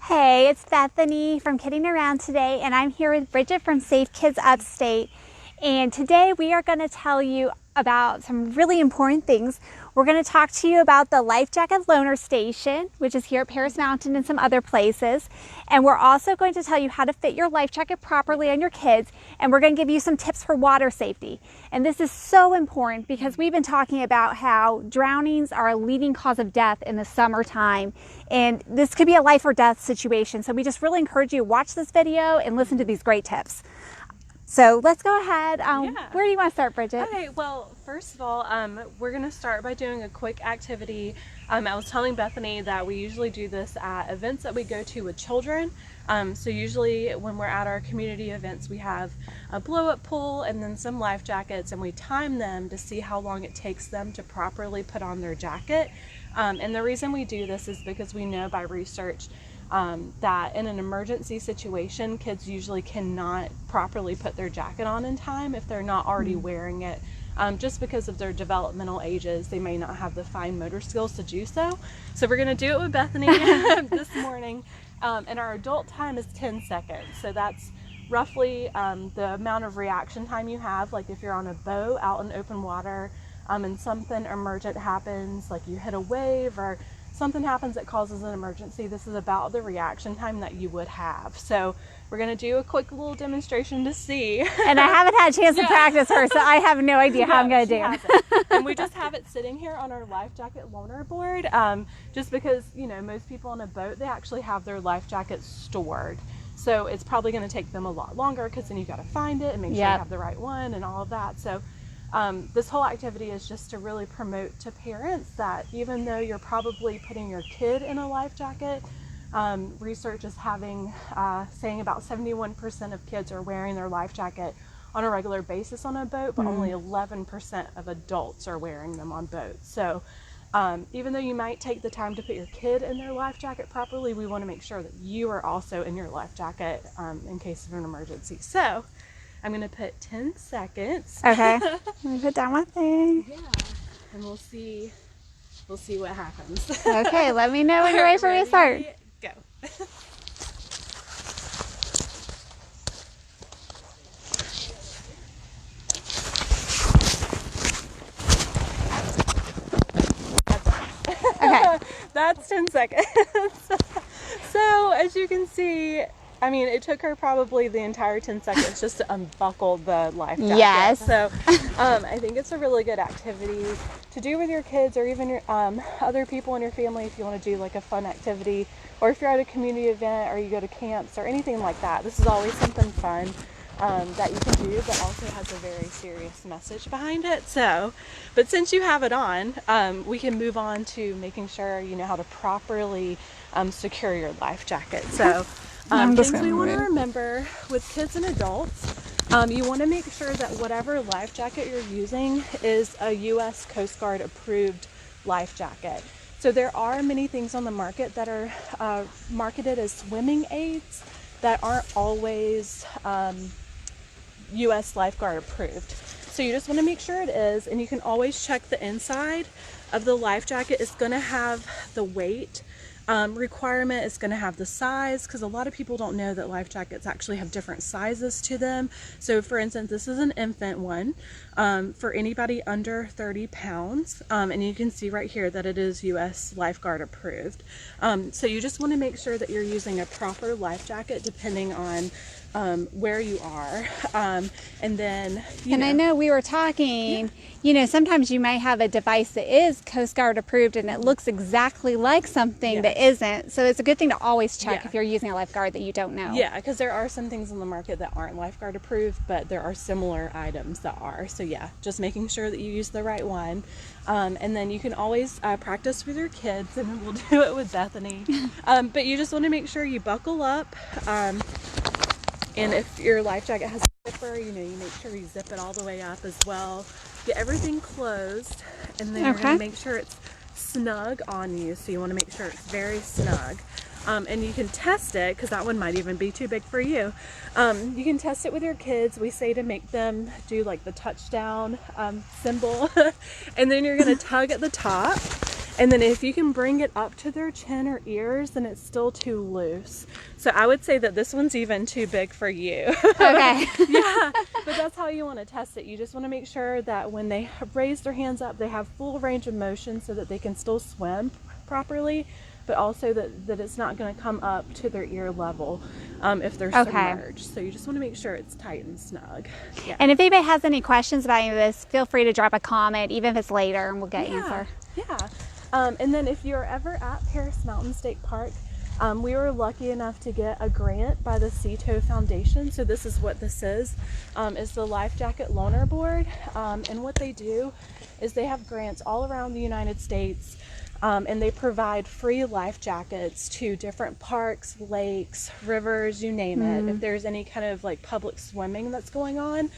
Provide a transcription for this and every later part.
Hey, it's Bethany from Kidding Around today, and I'm here with Bridget from Safe Kids Upstate. And today we are going to tell you about some really important things. We're going to talk to you about the Life Jacket Loaner Station, which is here at Paris Mountain and some other places. And we're also going to tell you how to fit your life jacket properly on your kids. And we're going to give you some tips for water safety. And this is so important because we've been talking about how drownings are a leading cause of death in the summertime. And this could be a life or death situation. So we just really encourage you to watch this video and listen to these great tips. So let's go ahead. Where do you want to start, Bridget? Okay, well, first of all, we're going to start by doing a quick activity. I was telling Bethany that we usually do this at events that we go to with children. So usually when we're at our community events, we have a blow-up pool and then some life jackets, and we time them to see how long it takes them to properly put on their jacket. And the reason we do this is because we know by research that in an emergency situation, kids usually cannot properly put their jacket on in time if they're not already wearing it. Just because of their developmental ages, they may not have the fine motor skills to do so. So we're going to do it with Bethany this morning. And our adult time is 10 seconds. So that's roughly the amount of reaction time you have. Like if you're on a boat out in open water and something emergent happens, like you hit a wave or something happens that causes an emergency, this is about the reaction time that you would have. So we're going to do a quick little demonstration to see. And I haven't had a chance to practice her, so I have no idea how I'm going to do. And we just have it sitting here on our life jacket loaner board, just because, you know, most people on a boat, they actually have their life jackets stored. So it's probably going to take them a lot longer because then you got to find it and make sure you have the right one and all of that. So this whole activity is just to really promote to parents that even though you're probably putting your kid in a life jacket, research is saying about 71% of kids are wearing their life jacket on a regular basis on a boat, but only 11% of adults are wearing them on boats. So even though you might take the time to put your kid in their life jacket properly, we want to make sure that you are also in your life jacket in case of an emergency. So I'm going to put 10 seconds. Okay. Let me put down my thing. Yeah. And we'll see what happens. Okay, let me know when you're ready for me to start. Go. Okay. That's 10 seconds. So as you can see, I mean, it took her probably the entire 10 seconds just to unbuckle the life jacket. Yes. So I think it's a really good activity to do with your kids or even your other people in your family if you want to do like a fun activity, or if you're at a community event or you go to camps or anything like that. This is always something fun that you can do, but also has a very serious message behind it. So, but since you have it on, we can move on to making sure you know how to properly secure your life jacket. So things we want to remember with kids and adults, you want to make sure that whatever life jacket you're using is a U.S. Coast Guard approved life jacket. So there are many things on the market that are marketed as swimming aids that aren't always U.S. lifeguard approved. So you just want to make sure it is, and you can always check the inside of the life jacket. It's going to have the weight requirement, it's going to have the size, because a lot of people don't know that life jackets actually have different sizes to them. So for instance, this is an infant one for anybody under 30 pounds, and you can see right here that it is US lifeguard approved. So you just want to make sure that you're using a proper life jacket depending on where you are, and then I know we were talking, you know, sometimes you may have a device that is Coast Guard approved and it looks exactly like something that isn't. So it's a good thing to always check if you're using a lifeguard that you don't know. Yeah, because there are some things on the market that aren't lifeguard approved, but there are similar items that are. So yeah, just making sure that you use the right one. And then you can always practice with your kids, and then we'll do it with Bethany. But you just want to make sure you buckle up. And if your life jacket has a zipper, you know, you make sure you zip it all the way up as well. Get everything closed, and then you're going to make sure it's snug on you. So you want to make sure it's very snug. And you can test it, because that one might even be too big for you. You can test it with your kids. We say to make them do like the touchdown symbol. And then you're going to tug at the top. And then if you can bring it up to their chin or ears, then it's still too loose. So I would say that this one's even too big for you. Okay. Yeah, but that's how you want to test it. You just want to make sure that when they raise their hands up, they have full range of motion so that they can still swim properly, but also that it's not going to come up to their ear level if they're submerged. So you just want to make sure it's tight and snug. Yeah. And if anybody has any questions about any of this, feel free to drop a comment, even if it's later, and we'll get answer. Yeah. And then if you're ever at Paris Mountain State Park, we were lucky enough to get a grant by the CETO Foundation. So this is what this is the Life Jacket Loaner Board. And what they do is they have grants all around the United States, and they provide free life jackets to different parks, lakes, rivers, you name it. If there's any kind of like public swimming that's going on,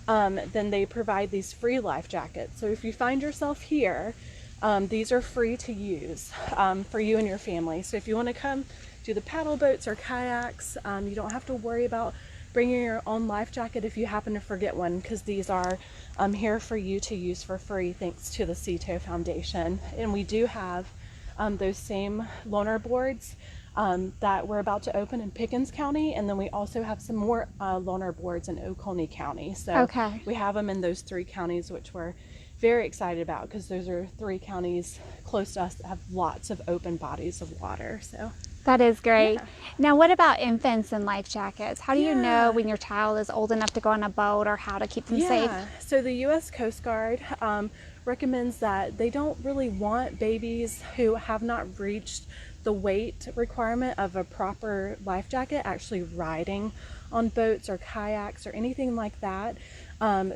then they provide these free life jackets. So if you find yourself here, these are free to use for you and your family. So if you want to come do the paddle boats or kayaks, you don't have to worry about bringing your own life jacket if you happen to forget one, because these are here for you to use for free thanks to the CETO Foundation. And we do have those same loaner boards that we're about to open in Pickens County, and then we also have some more loaner boards in Oconee County. So we have them in those 3 counties, which we're very excited about, because those are 3 counties close to us that have lots of open bodies of water. So that is great. Yeah. Now, what about infants and life jackets? How do you know when your child is old enough to go on a boat, or how to keep them safe? So the U.S. Coast Guard recommends that they don't really want babies who have not reached the weight requirement of a proper life jacket actually riding on boats or kayaks or anything like that.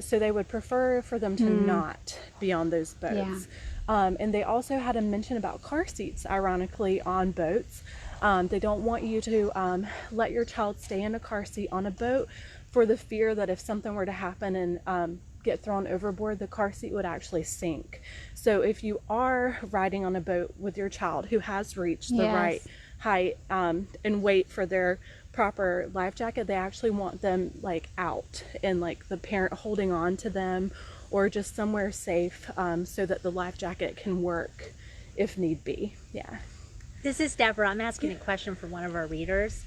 So they would prefer for them to not be on those boats. And they also had a mention about car seats, ironically, on boats. They don't want you to let your child stay in a car seat on a boat for the fear that if something were to happen and get thrown overboard, the car seat would actually sink. So if you are riding on a boat with your child who has reached the right height and weight for their proper life jacket, they actually want them like out and like the parent holding on to them, or just somewhere safe so that the life jacket can work if need be. Yeah. This is Deborah. I'm asking a question for one of our readers.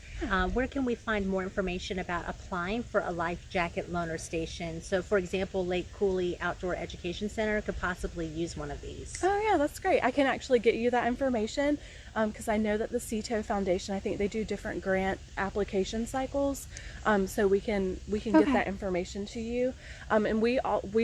Where can we find more information about applying for a life jacket loaner station? So, for example, Lake Cooley Outdoor Education Center could possibly use one of these. Oh yeah, that's great. I can actually get you that information because I know that the CETO Foundation, I think they do different grant application cycles, so we can get that information to you. And we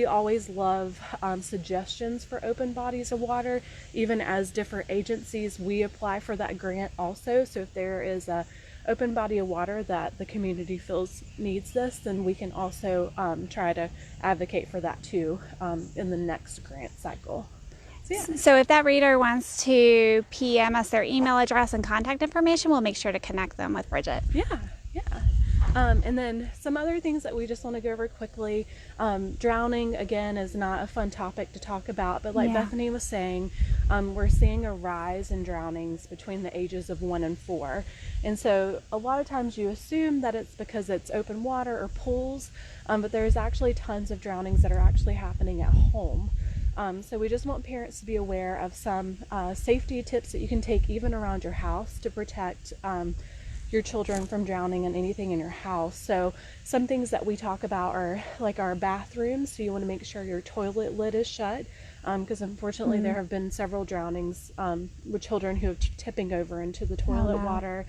always love suggestions for open bodies of water. Even as different agencies, we apply for that grant also. So if there is a open body of water that the community feels needs this, then we can also try to advocate for that too in the next grant cycle. So if that reader wants to PM us their email address and contact information, we'll make sure to connect them with Bridget. And then some other things that we just want to go over quickly. Drowning, again, is not a fun topic to talk about, but like Bethany was saying, we're seeing a rise in drownings between the ages of 1 and 4. And so a lot of times you assume that it's because it's open water or pools, but there's actually tons of drownings that are actually happening at home. So we just want parents to be aware of some safety tips that you can take even around your house to protect your children from drowning and anything in your house. So some things that we talk about are like our bathrooms. So you want to make sure your toilet lid is shut, because unfortunately there have been several drownings with children who are tipping over into the toilet water.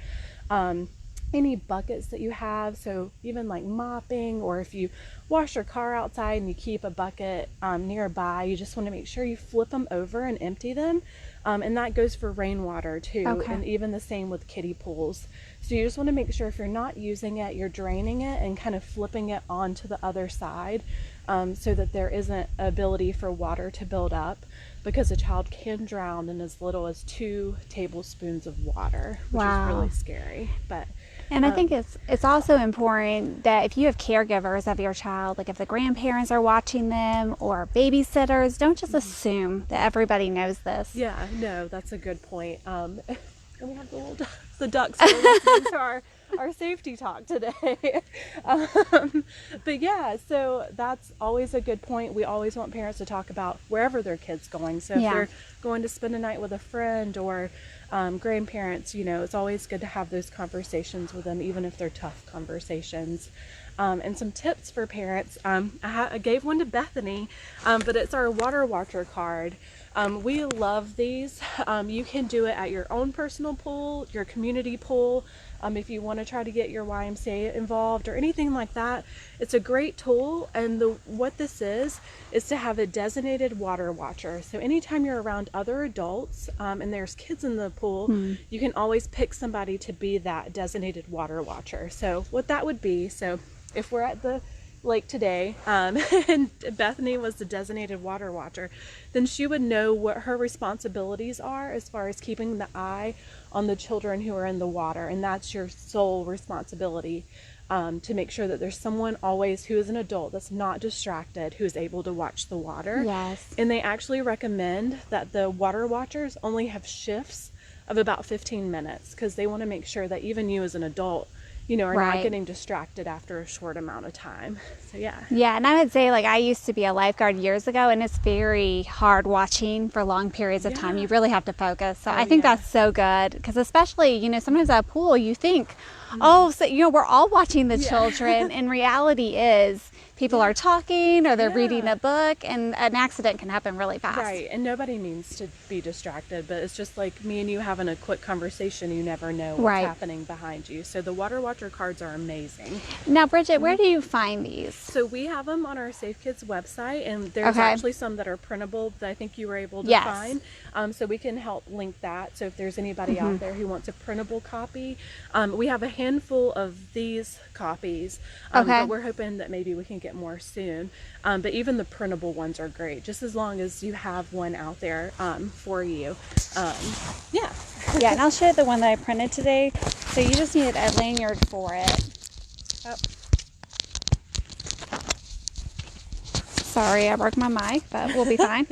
Any buckets that you have, so even like mopping, or if you wash your car outside and you keep a bucket nearby, you just want to make sure you flip them over and empty them. And that goes for rainwater too, and even the same with kiddie pools. So you just want to make sure if you're not using it, you're draining it and kind of flipping it onto the other side, so that there isn't ability for water to build up, because a child can drown in as little as 2 tablespoons of water, which is really scary. And I think it's also important that if you have caregivers of your child, like if the grandparents are watching them or babysitters, don't just assume that everybody knows this. Yeah, no, that's a good point. And we have the ducks that are listening to our safety talk today. But yeah, so that's always a good point. We always want parents to talk about wherever their kid's going. So if they're going to spend a night with a friend or grandparents, it's always good to have those conversations with them, even if they're tough conversations. And some tips for parents. I gave one to Bethany, but it's our Water Watcher card. We love these. You can do it at your own personal pool, your community pool, if you want to try to get your YMCA involved or anything like that. It's a great tool, and what this is to have a designated water watcher. So anytime you're around other adults and there's kids in the pool, you can always pick somebody to be that designated water watcher. So what that would be, so if we're at the lake today and Bethany was the designated water watcher, then she would know what her responsibilities are as far as keeping the eye on the children who are in the water, and that's your sole responsibility, to make sure that there's someone always who is an adult that's not distracted, who is able to watch the water. Yes. And they actually recommend that the water watchers only have shifts of about 15 minutes because they want to make sure that even you as an adult are not getting distracted after a short amount of time. So yeah. Yeah, and I would say, like, I used to be a lifeguard years ago, and it's very hard watching for long periods of time. You really have to focus. So I think that's so good, because especially, sometimes at a pool you think, so, we're all watching the children. And reality is people are talking or they're reading a book, and an accident can happen really fast. Right, and nobody means to be distracted, but it's just like me and you having a quick conversation. You never know what's happening behind you. So the Water Watcher cards are amazing. Now, Bridget, where do you find these? So we have them on our Safe Kids website, and there's actually some that are printable that I think you were able to find. So we can help link that. So if there's anybody out there who wants a printable copy, we have a handful of these copies, but we're hoping that maybe we can get more soon. But even the printable ones are great, just as long as you have one out there for you. Yeah, and I'll show you the one that I printed today. So you just need a lanyard for it. Sorry, I broke my mic, but we'll be fine.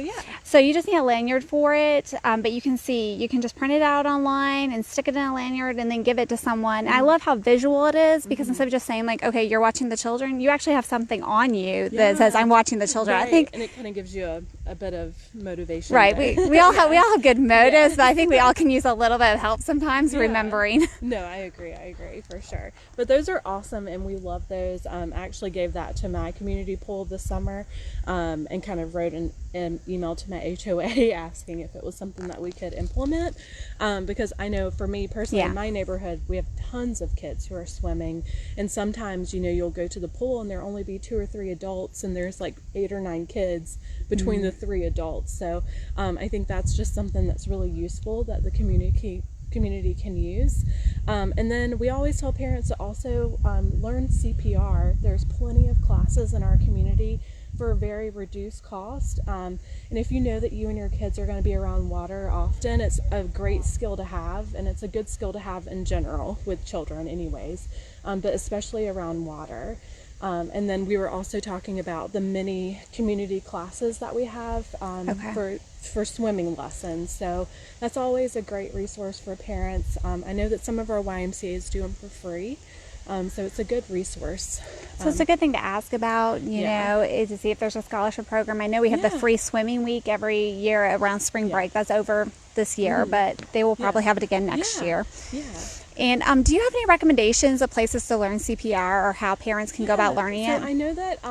So you just need a lanyard for it, but you can just print it out online and stick it in a lanyard and then give it to someone. And I love how visual it is, because instead of just saying, like, okay, you're watching the children, you actually have something on you that says, I'm watching the children. I think, and it kind of gives you a bit of motivation. Right. We all have good motives, but I think we all can use a little bit of help sometimes remembering. No, I agree for sure. But those are awesome, and we love those. I actually gave that to my community pool this summer, and kind of wrote an email to my HOA asking if it was something that we could implement, because I know for me personally, in my neighborhood, we have tons of kids who are swimming, and sometimes you'll go to the pool and there'll only be 2 or 3 adults, and there's like 8 or 9 kids between the 3 adults. So I think that's just something that's really useful that the community can use. And then we always tell parents to also learn CPR. There's plenty of classes in our community for a very reduced cost, and if you know that you and your kids are going to be around water often, it's a great skill to have, and it's a good skill to have in general with children anyways, but especially around water. And then we were also talking about the many community classes that we have for swimming lessons. So that's always a great resource for parents. I know that some of our YMCAs do them for free. So it's a good resource. So it's a good thing to ask about, you know, is to see if there's a scholarship program. I know we have the free swimming week every year around spring break. That's over this year, but they will probably have it again next year. And do you have any recommendations of places to learn CPR, or how parents can go about learning it? So I know that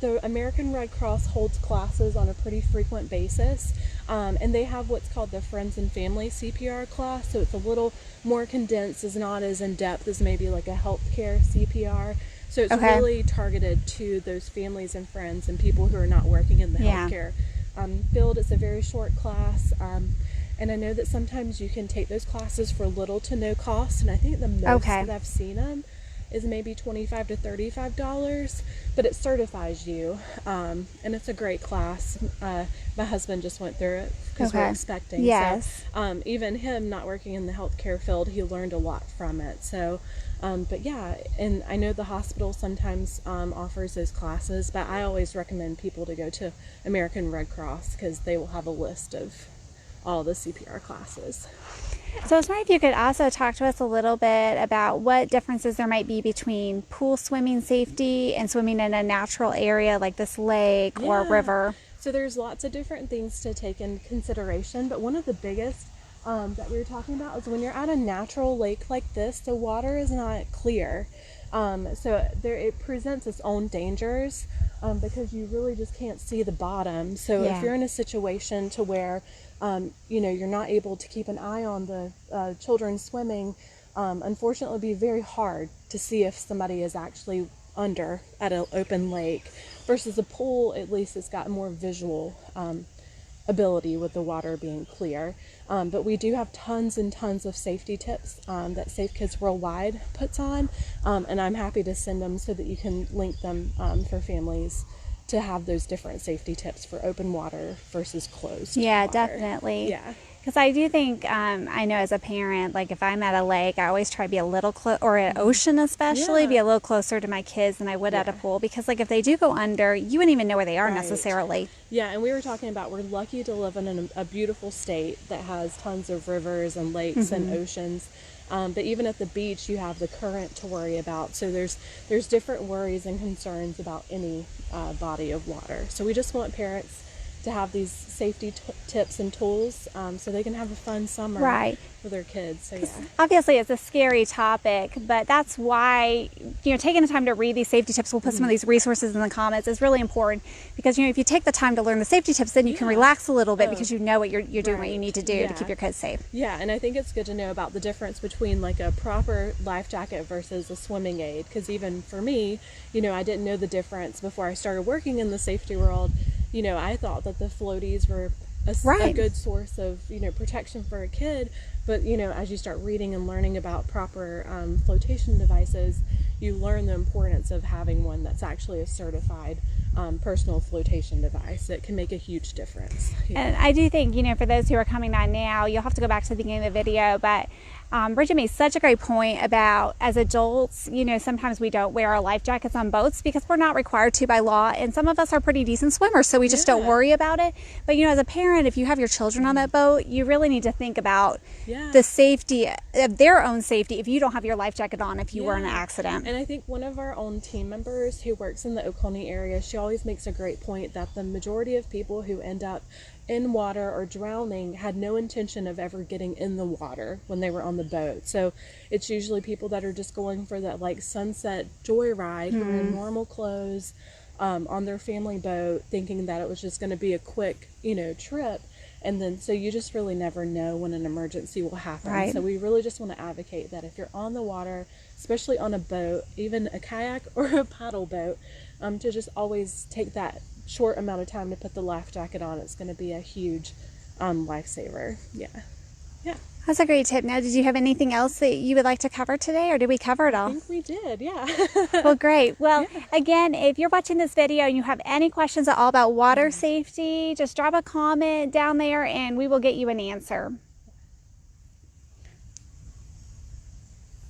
the American Red Cross holds classes on a pretty frequent basis, and they have what's called the Friends and Family CPR class. So it's a little more condensed, is not as in-depth as maybe like a healthcare CPR. So it's really targeted to those families and friends and people who are not working in the healthcare field. It's a very short class. And I know that sometimes you can take those classes for little to no cost, and I think the most that I've seen them is maybe $25 to $35, but it certifies you, and it's a great class. My husband just went through it because we're expecting. So, even him not working in the healthcare field, he learned a lot from it. So, but yeah, and I know the hospital sometimes offers those classes, but I always recommend people to go to American Red Cross because they will have a list of all the CPR classes. So I was wondering if you could also talk to us a little bit about what differences there might be between pool swimming safety and swimming in a natural area like this lake or river. So there's lots of different things to take in consideration, but one of the biggest that we were talking about is when you're at a natural lake like this, the water is not clear. So it presents its own dangers because you really just can't see the bottom. So if you're in a situation to where you're not able to keep an eye on the children swimming, unfortunately it would be very hard to see if somebody is actually under at an open lake versus a pool. At least it's got more visual ability with the water being clear. But we do have tons and tons of safety tips that Safe Kids Worldwide puts on, and I'm happy to send them so that you can link them for families to have those different safety tips for open water versus closed water. Definitely. Yeah. Because I do think, I know as a parent, like if I'm at a lake, I always try to be a little close, or an ocean especially, be a little closer to my kids than I would at a pool. Because like if they do go under, you wouldn't even know where they are necessarily. Yeah, and we were talking about we're lucky to live in a beautiful state that has tons of rivers and lakes and oceans. But even at the beach, you have the current to worry about. So there's different worries and concerns about any body of water. So we just want parents to have these safety tips and tools so they can have a fun summer with their kids. So obviously it's a scary topic, but that's why taking the time to read these safety tips, we'll put some of these resources in the comments, is really important because if you take the time to learn the safety tips, then you can relax a little bit because you know what you're doing, what you need to do to keep your kids safe. Yeah, and I think it's good to know about the difference between like a proper life jacket versus a swimming aid, because even for me, I didn't know the difference before I started working in the safety world. I thought that the floaties were a good source of, protection for a kid. But, as you start reading and learning about proper flotation devices, you learn the importance of having one that's actually a certified personal flotation device. That can make a huge difference. And I do think, for those who are coming on now, you'll have to go back to the beginning of the video, but Bridget made such a great point about as adults, sometimes we don't wear our life jackets on boats because we're not required to by law, and some of us are pretty decent swimmers, so we just don't worry about it. But as a parent, if you have your children on that boat, you really need to think about the safety of their own safety if you don't have your life jacket on if you were in an accident. And I think one of our own team members who works in the Oconee area, she always makes a great point that the majority of people who end up in water or drowning had no intention of ever getting in the water when they were on the boat. So it's usually people that are just going for that like sunset joyride, wearing normal clothes on their family boat, thinking that it was just going to be a quick trip. And then so you just really never know when an emergency will happen. So we really just want to advocate that if you're on the water, especially on a boat, even a kayak or a paddle boat, to just always take that short amount of time to put the life jacket on. It's going to be a huge lifesaver. Yeah. That's a great tip. Now, did you have anything else that you would like to cover today, or did we cover it all? I think we did, yeah. Well, great. Well, again, if you're watching this video and you have any questions at all about water safety, just drop a comment down there and we will get you an answer.